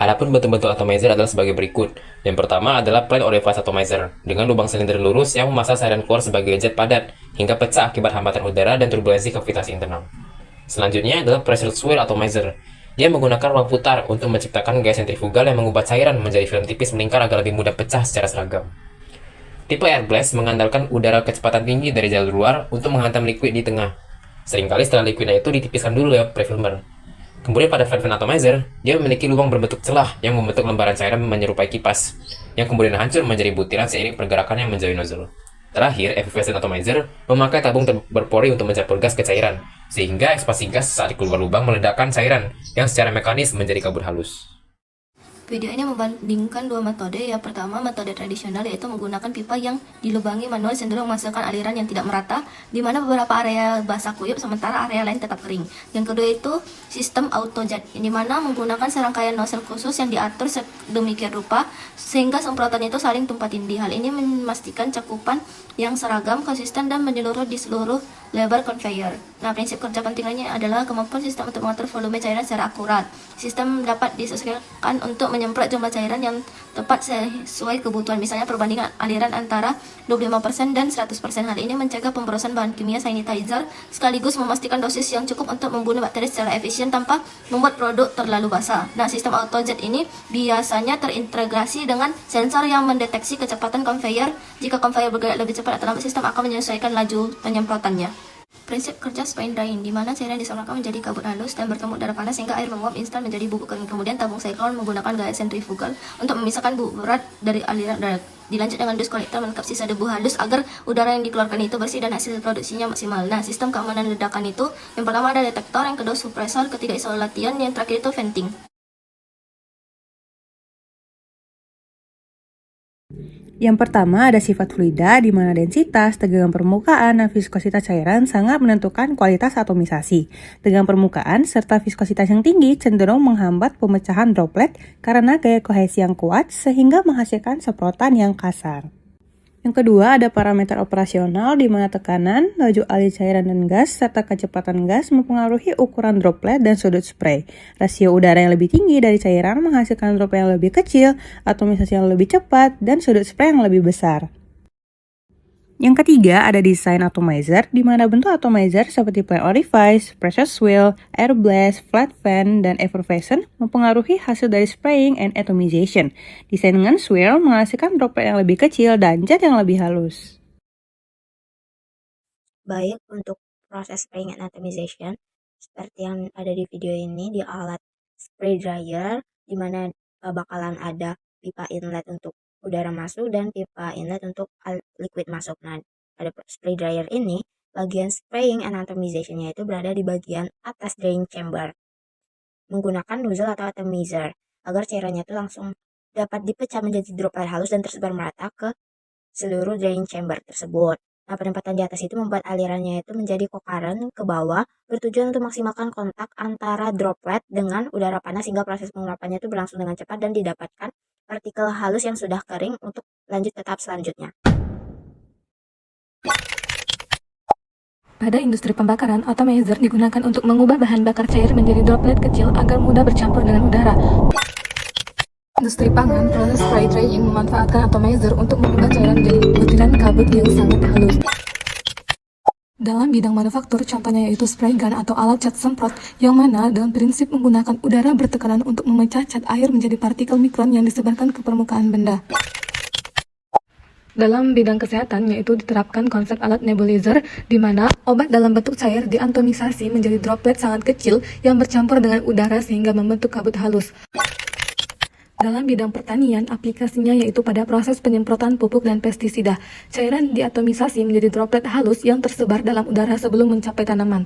Adapun bentuk-bentuk atomizer adalah sebagai berikut. Yang pertama adalah plate orifice atomizer, dengan lubang silinder lurus yang memasang cairan keluar sebagai jet padat, hingga pecah akibat hambatan udara dan turbulensi gravitasi internal. Selanjutnya adalah pressure swirl atomizer. Dia menggunakan ruang putar untuk menciptakan gaya sentrifugal yang mengubah cairan menjadi film tipis melingkar agar lebih mudah pecah secara seragam. Tipe air blast mengandalkan udara kecepatan tinggi dari jalur luar untuk menghantam liquid di tengah. Seringkali setelah liquidnya itu ditipiskan dulu lewat prefilmer. Kemudian pada flat fan atomizer, dia memiliki lubang berbentuk celah yang membentuk lembaran cairan menyerupai kipas, yang kemudian hancur menjadi butiran seiring pergerakan yang menjauhi nozzle. Terakhir, effervescent atomizer memakai tabung berpori untuk mencampur gas ke cairan, sehingga ekspansi gas saat keluar lubang meledakkan cairan yang secara mekanis menjadi kabut halus. Video ini membandingkan dua metode. Yang pertama, metode tradisional, yaitu menggunakan pipa yang dilubangi manual cenderung menghasilkan aliran yang tidak merata, di mana beberapa area basah kuyup sementara area lain tetap kering. Yang kedua itu sistem autojet, di mana menggunakan serangkaian nozzle khusus yang diatur sedemikian rupa sehingga semprotan itu saling tumpah tindih. Hal ini memastikan cakupan yang seragam, konsisten, dan menyeluruh di seluruh lebar conveyor. Nah, prinsip kerja penting lainnya adalah kemampuan sistem untuk mengatur volume cairan secara akurat. Sistem dapat disesuaikan untuk menyemprot jumlah cairan yang tepat sesuai kebutuhan, misalnya perbandingan aliran antara 25% dan 100%. Hal ini mencegah pemborosan bahan kimia sanitizer, sekaligus memastikan dosis yang cukup untuk membunuh bakteri secara efisien tanpa membuat produk terlalu basah. Nah, sistem autojet ini biasanya terintegrasi dengan sensor yang mendeteksi kecepatan conveyor. Jika conveyor bergerak lebih cepat atau lambat, sistem akan menyesuaikan laju penyemprotannya. Prinsip kerja spray drying, di mana cairan disemprotkan menjadi kabut halus dan bertemu udara panas sehingga air menguap instan menjadi bubuk kering. Kemudian tabung siklon menggunakan gaya sentrifugal untuk memisahkan bubuk berat dari aliran udara. Dilanjut dengan dust collector menangkap sisa debu halus agar udara yang dikeluarkan itu bersih dan hasil produksinya maksimal. Nah, sistem keamanan ledakan itu, yang pertama ada detektor, yang kedua suppressor, ketiga isolation, yang terakhir itu venting. Yang pertama ada sifat fluida, di mana densitas, tegangan permukaan, dan viskositas cairan sangat menentukan kualitas atomisasi. Tegangan permukaan serta viskositas yang tinggi cenderung menghambat pemecahan droplet karena gaya kohesi yang kuat sehingga menghasilkan semprotan yang kasar. Yang kedua ada parameter operasional, di mana tekanan, laju alir cairan dan gas, serta kecepatan gas mempengaruhi ukuran droplet dan sudut spray. Rasio udara yang lebih tinggi dari cairan menghasilkan droplet yang lebih kecil, atomisasi yang lebih cepat, dan sudut spray yang lebih besar. Yang ketiga ada desain atomizer, di mana bentuk atomizer seperti plate orifice, pressure swirl, air blast, flat fan, dan effervescent mempengaruhi hasil dari spraying and atomization. Desain dengan swirl menghasilkan droplet yang lebih kecil dan jet yang lebih halus. Baik, untuk proses spraying and atomization, seperti yang ada di video ini, di alat spray dryer, di mana bakalan ada pipa inlet untuk udara masuk dan pipa inlet untuk liquid masuk. Nah, pada spray dryer ini, bagian spraying and atomization-nya itu berada di bagian atas drying chamber, menggunakan nozzle atau atomizer, agar cairannya itu langsung dapat dipecah menjadi droplet halus dan tersebar merata ke seluruh drying chamber tersebut. Nah, penempatan di atas itu membuat alirannya itu menjadi kokaran ke bawah, bertujuan untuk maksimalkan kontak antara droplet dengan udara panas sehingga proses penguapannya itu berlangsung dengan cepat dan didapatkan partikel halus yang sudah kering untuk lanjut ke tahap selanjutnya. Pada industri pembakaran, atomizer digunakan untuk mengubah bahan bakar cair menjadi droplet kecil agar mudah bercampur dengan udara. Industri pangan, proses spray drying memanfaatkan atomizer untuk mengubah cairan menjadi butiran kabut yang sangat halus. Dalam bidang manufaktur, contohnya yaitu spray gun atau alat cat semprot, yang mana dengan prinsip menggunakan udara bertekanan untuk memecah cat air menjadi partikel mikron yang disebarkan ke permukaan benda. Dalam bidang kesehatan, yaitu diterapkan konsep alat nebulizer, di mana obat dalam bentuk cair diatomisasi menjadi droplet sangat kecil yang bercampur dengan udara sehingga membentuk kabut halus. Dalam bidang pertanian, aplikasinya yaitu pada proses penyemprotan pupuk dan pestisida. Cairan diatomisasi menjadi droplet halus yang tersebar dalam udara sebelum mencapai tanaman.